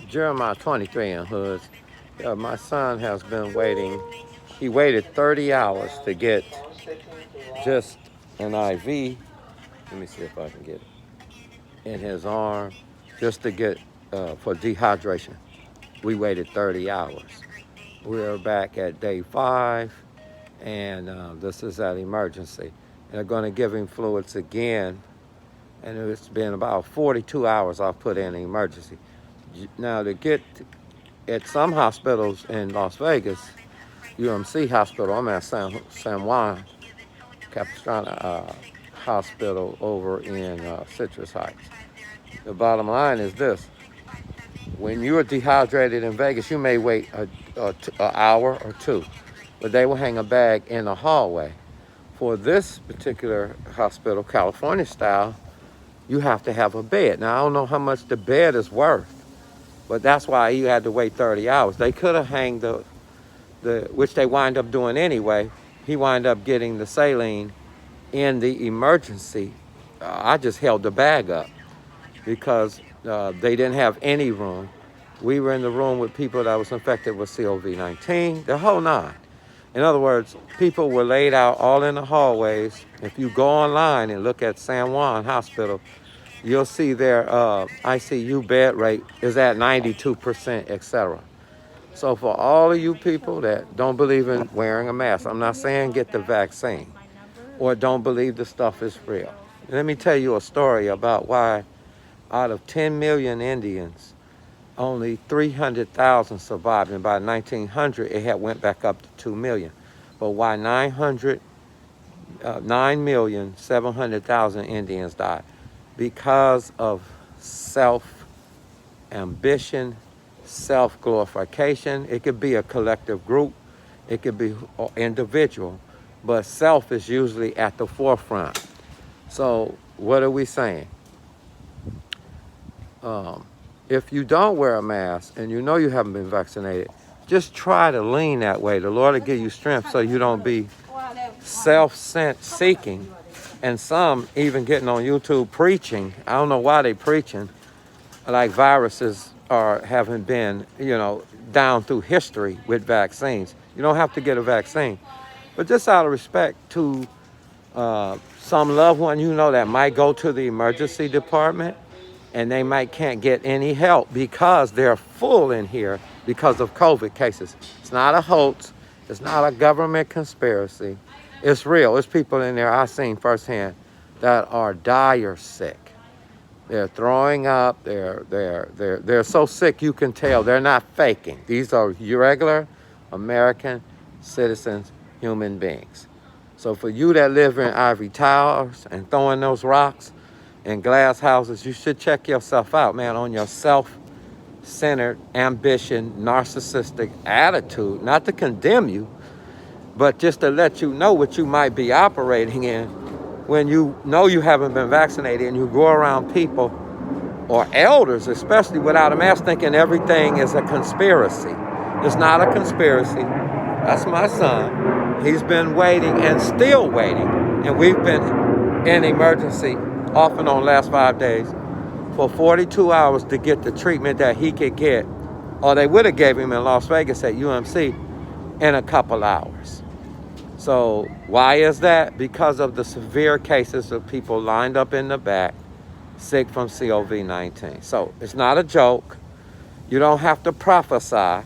Jeremiah 23 in Hoods. My son has been waiting. He waited 30 hours to get just an IV. Let me see if I can get it in his arm, just to get for dehydration. We waited 30 hours. We're back at day 5, and this is at emergency. And they're going to give him fluids again, and it's been about 42 hours I've put in emergency. Now, to get at some hospitals in Las Vegas, UMC Hospital, I'm at San Juan Capistrano Hospital over in Citrus Heights. The bottom line is this. When you are dehydrated in Vegas, you may wait an hour or two, but they will hang a bag in the hallway. For this particular hospital, California style, you have to have a bed. Now, I don't know how much the bed is worth, but that's why you had to wait 30 hours. They could have hanged which they wind up doing anyway. He wind up getting the saline in the emergency. I just held the bag up because they didn't have any room. We were in the room with people that was infected with COVID-19, the whole nine. In other words, people were laid out all in the hallways. If you go online and look at San Juan Hospital, you'll see their ICU bed rate is at 92%, etc. So for all of you people that don't believe in wearing a mask, I'm not saying get the vaccine or don't believe the stuff is real. Let me tell you a story about why out of 10 million Indians, only 300,000 survived, and by 1900 it had went back up to 2 million. But why 9,700,000 Indians died? Because of self-ambition, self-glorification. It could be a collective group, it could be individual, but self is usually at the forefront. So what are we saying? If you don't wear a mask and you know you haven't been vaccinated, just try to lean that way. The Lord will give you strength so you don't be self-seeking. And some even getting on YouTube preaching. I don't know why they preaching like viruses haven't been, down through history with vaccines. You don't have to get a vaccine. But just out of respect to some loved one that might go to the emergency department, and they can't get any help because they're full in here because of COVID cases. It's not a hoax. It's not a government conspiracy. It's real. It's people in there I've seen firsthand that are dire sick. They're throwing up. They're so sick you can tell they're not faking. These are regular American citizens, human beings. So for you that live in ivory towers and throwing those rocks in glass houses, you should check yourself out, man, on your self-centered, ambition, narcissistic attitude. Not to condemn you, but just to let you know what you might be operating in when you know you haven't been vaccinated and you go around people or elders, especially without a mask, thinking everything is a conspiracy. It's not a conspiracy. That's my son. He's been waiting and still waiting. And we've been in emergency off and on last 5 days for 42 hours to get the treatment that he could get, or they would have gave him in Las Vegas at UMC in a couple hours. So why is that? Because of the severe cases of people lined up in the back, sick from COVID-19. So it's not a joke. You don't have to prophesy.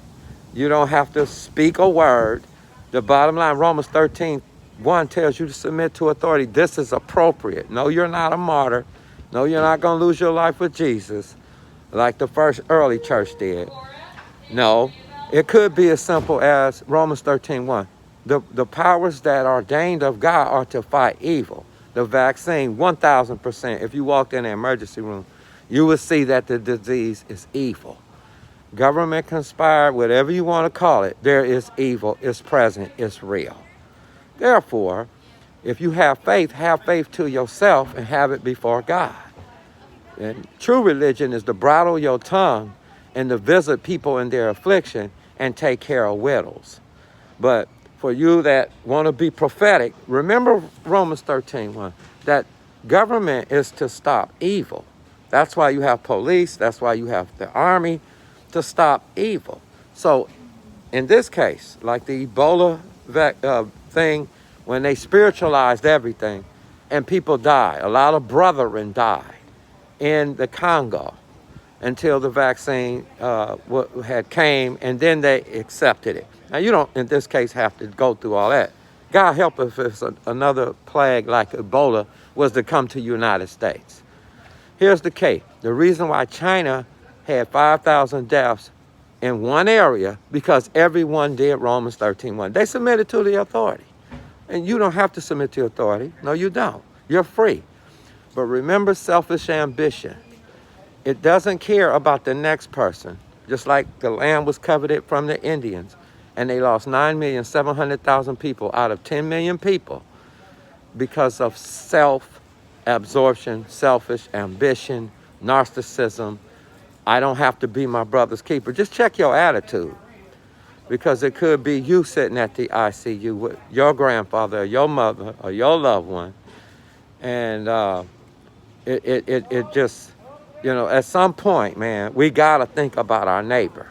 You don't have to speak a word. The bottom line, Romans 13:1 tells you to submit to authority. This is appropriate. No, you're not a martyr. No, you're not going to lose your life with Jesus like the first early church did. No, it could be as simple as Romans 13:1. The powers that are ordained of God are to fight evil. The vaccine, 1,000%. If you walked in an emergency room, you would see that the disease is evil. Government conspired, whatever you want to call it, there is evil, it's present, it's real. Therefore, if you have faith to yourself and have it before God. And true religion is to bridle your tongue and to visit people in their affliction and take care of widows. But for you that want to be prophetic, remember Romans 13:1, that government is to stop evil. That's why you have police. That's why you have the army. to stop evil. So in this case, like the Ebola thing, when they spiritualized everything and people die, a lot of brethren died in the Congo until the vaccine had came, and then they accepted it. Now, you don't, in this case, have to go through all that. God help if it's another plague like Ebola was to come to the United States. Here's the case. The reason why China had 5,000 deaths in one area, because everyone did Romans 13:1. They submitted to the authority. And you don't have to submit to authority. No, you don't. You're free. But remember selfish ambition. It doesn't care about the next person. Just like the land was coveted from the Indians, and they lost 9,700,000 people out of 10 million people because of self-absorption, selfish ambition, narcissism. I don't have to be my brother's keeper. Just check your attitude, because it could be you sitting at the ICU with your grandfather or your mother or your loved one. And it just, at some point, man, we got to think about our neighbor.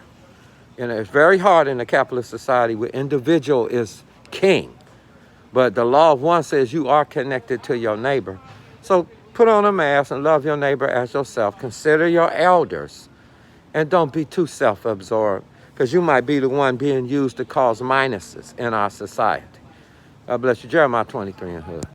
It's very hard in a capitalist society where individual is king. But the law of one says you are connected to your neighbor. So put on a mask and love your neighbor as yourself. Consider your elders. And don't be too self-absorbed, because you might be the one being used to cause minuses in our society. God bless you. Jeremiah 23 and Hood.